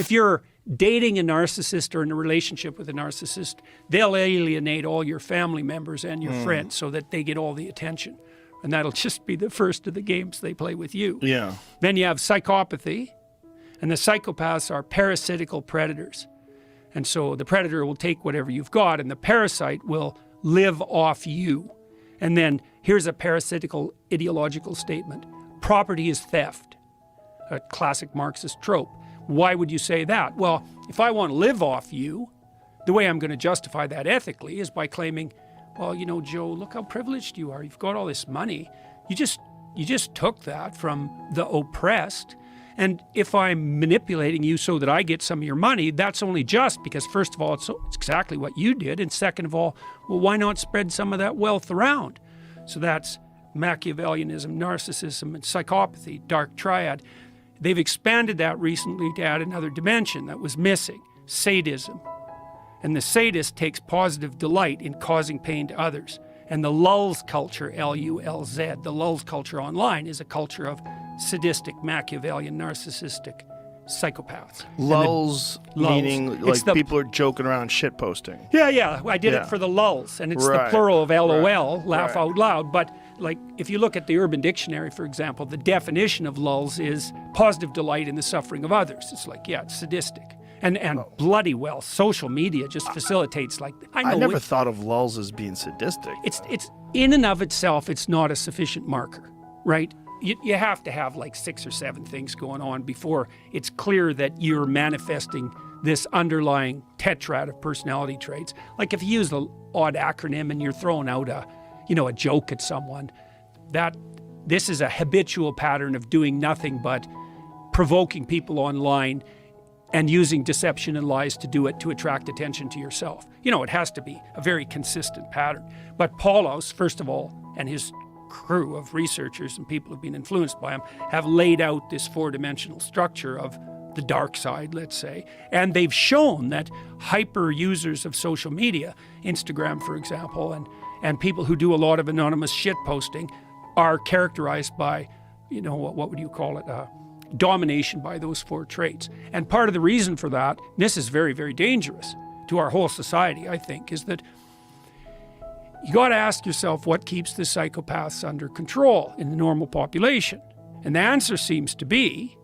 if you're dating a narcissist or in a relationship with a narcissist, they'll alienate all your family members and your friends so that they get all the attention. And that'll just be the first of the games they play with you. Yeah. Then you have psychopathy, and the psychopaths are parasitical predators. And so the predator will take whatever you've got, and the parasite will live off you. And then here's a parasitical ideological statement. Property is theft, a classic Marxist trope. Why would you say that? Well, if I want to live off you, the way I'm going to justify that ethically is by claiming, well, you know, Joe, look how privileged you are. You've got all this money. You just took that from the oppressed. And if I'm manipulating you so that I get some of your money, that's only just because, first of all, it's exactly what you did. And second of all, well, why not spread some of that wealth around? So that's Machiavellianism, narcissism, and psychopathy, dark triad. They've expanded that recently to add another dimension that was missing, sadism. And the sadist takes positive delight in causing pain to others. And the lulls culture, L-U-L-Z, the lulls culture online is a culture of sadistic, Machiavellian, narcissistic psychopaths. Lulls, meaning like people are joking around shit posting. Yeah, I did it for the lulls, and it's the plural of LOL, laugh out loud. But like, if you look at the Urban Dictionary, for example, the definition of lulls is positive delight in the suffering of others. It's like, yeah, it's sadistic. And bloody well, social media just facilitates like, I never thought of lulls as being sadistic. It's in and of itself, it's not a sufficient marker, right? You have to have like 6 or 7 things going on before it's clear that you're manifesting this underlying tetrad of personality traits. Like if you use an odd acronym and you're throwing out a joke at someone, this is a habitual pattern of doing nothing but provoking people online and using deception and lies to do it to attract attention to yourself. You know, it has to be a very consistent pattern. But Paulos, first of all, and his crew of researchers and people who've been influenced by him have laid out this 4-dimensional structure of the dark side, let's say. And they've shown that hyper users of social media, Instagram, for example, and people who do a lot of anonymous shit posting are characterized by, you know, what would you call it? Domination by those 4 traits. And part of the reason for that, and this is very, very dangerous to our whole society, I think, is that you got to ask yourself what keeps the psychopaths under control in the normal population. And the answer seems to be,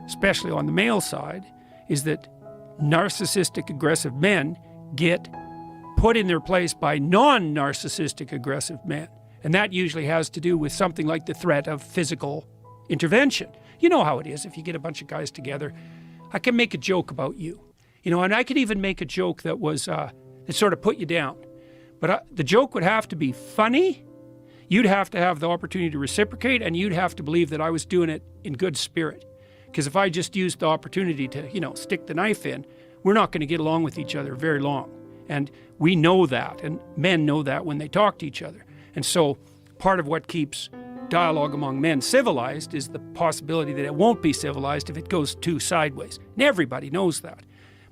especially on the male side, is that narcissistic aggressive men get put in their place by non-narcissistic aggressive men. And that usually has to do with something like the threat of physical intervention. You know how it is if you get a bunch of guys together. I can make a joke about you, you know, and I could even make a joke that was that sort of put you down. But the joke would have to be funny. You'd have to have the opportunity to reciprocate, and you'd have to believe that I was doing it in good spirit. Because if I just used the opportunity to, you know, stick the knife in, we're not going to get along with each other very long. And we know that, and men know that when they talk to each other. And so part of what keeps dialogue among men civilized is the possibility that it won't be civilized if it goes too sideways. And everybody knows that.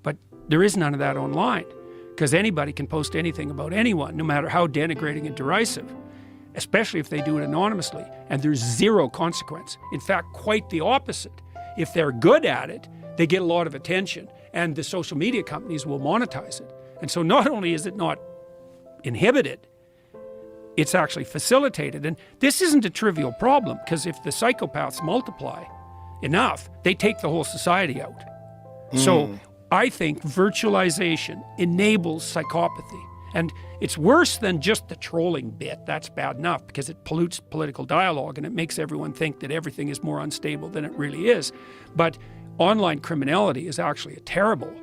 But there is none of that online, because anybody can post anything about anyone, no matter how denigrating and derisive, especially if they do it anonymously, and there's zero consequence. In fact, quite the opposite. If they're good at it, they get a lot of attention, and the social media companies will monetize it. And so not only is it not inhibited, it's actually facilitated. And this isn't a trivial problem, because if the psychopaths multiply enough, they take the whole society out. So I think virtualization enables psychopathy. And it's worse than just the trolling bit. That's bad enough because it pollutes political dialogue and it makes everyone think that everything is more unstable than it really is. But online criminality is actually a terrible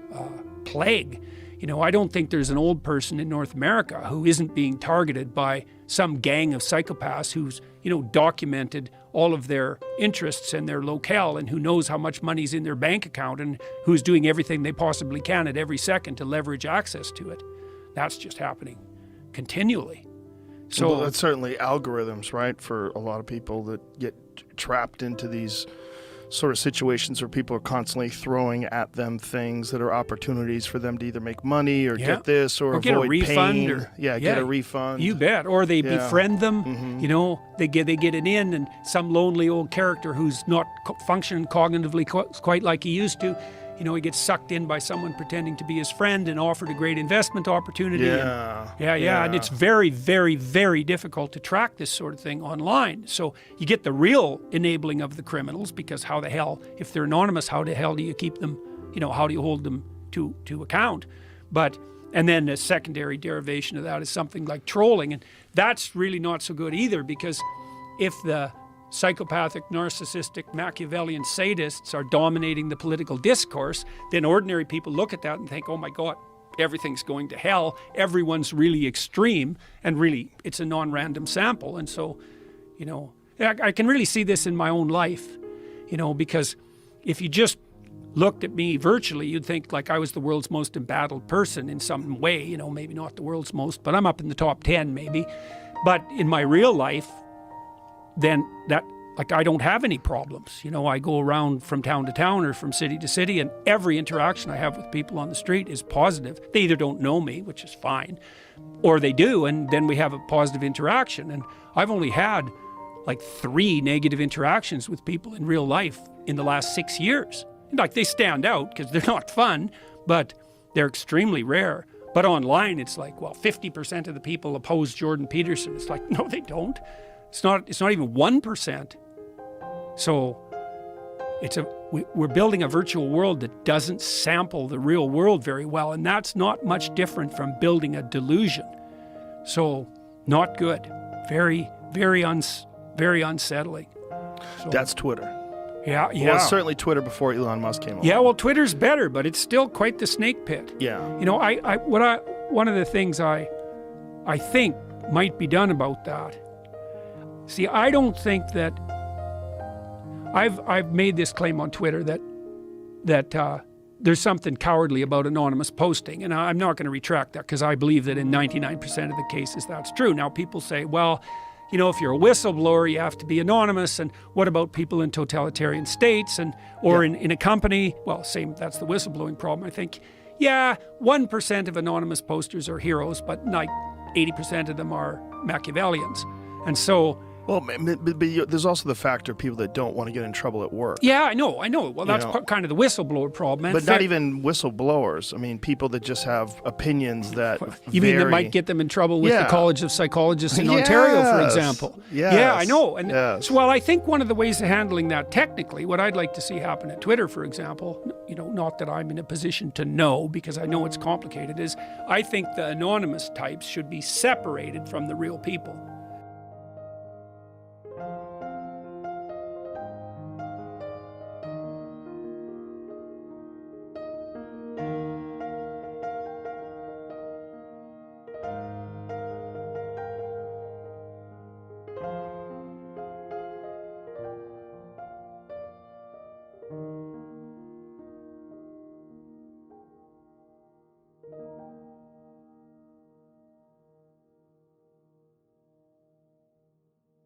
plague. You know, I don't think there's an old person in North America who isn't being targeted by some gang of psychopaths who's, you know, documented all of their interests and their locale and who knows how much money's in their bank account and who's doing everything they possibly can at every second to leverage access to it. That's just happening continually. So well, that's certainly algorithms, right? For a lot of people that get trapped into these sort of situations where people are constantly throwing at them things that are opportunities for them to either make money or get this or get a avoid refund pain. or Get a refund. You bet. Or they befriend them. You know, they get it in, and some lonely old character who's not functioning cognitively quite like he used to, you know, he gets sucked in by someone pretending to be his friend and offered a great investment opportunity. And it's very, very, very difficult to track this sort of thing online. So you get the real enabling of the criminals, because how the hell, if they're anonymous, how the hell do you keep them, you know, how do you hold them to account? And then a secondary derivation of that is something like trolling. And that's really not so good either, because if the psychopathic, narcissistic, Machiavellian sadists are dominating the political discourse, then ordinary people look at that and think, oh my God, everything's going to hell. Everyone's really extreme, and really it's a non-random sample. And so, you know, I can really see this in my own life, you know, because if you just looked at me virtually, you'd think like I was the world's most embattled person in some way, you know, maybe not the world's most, but I'm up in the top 10 maybe. But in my real life, then that, like, I don't have any problems. You know, I go around from town to town or from city to city, and every interaction I have with people on the street is positive. They either don't know me, which is fine, or they do, and then we have a positive interaction. And I've only had like 3 negative interactions with people in real life in the last 6 years. Like, they stand out because they're not fun, but they're extremely rare. But online, it's like, well, 50% of the people oppose Jordan Peterson. It's like, no, they don't. It's not even 1%. So we're building a virtual world that doesn't sample the real world very well, and that's not much different from building a delusion. So not good. Very, very unsettling. So, that's Twitter. Yeah. Well, it's certainly Twitter before Elon Musk came along. Yeah, well, Twitter's better, but it's still quite the snake pit. Yeah. You know, one of the things I think might be done about that. See, I don't think that I've made this claim on Twitter that there's something cowardly about anonymous posting, and I'm not going to retract that, because I believe that in 99% of the cases that's true. Now, people say, well, you know, if you're a whistleblower, you have to be anonymous, and what about people in totalitarian states or in a company? Well, that's the whistleblowing problem. I think, 1% of anonymous posters are heroes, but like 80% of them are Machiavellians. And so, well, but there's also the factor of people that don't want to get in trouble at work. Yeah, I know. Well, that's kind of the whistleblower problem. But not even whistleblowers. I mean, people that just have opinions that You mean that might get them in trouble with the College of Psychologists in Ontario, for example? Yes. Yeah, I know. And so, well, I think one of the ways of handling that technically, what I'd like to see happen at Twitter, for example, you know, not that I'm in a position to know, because I know it's complicated, is I think the anonymous types should be separated from the real people.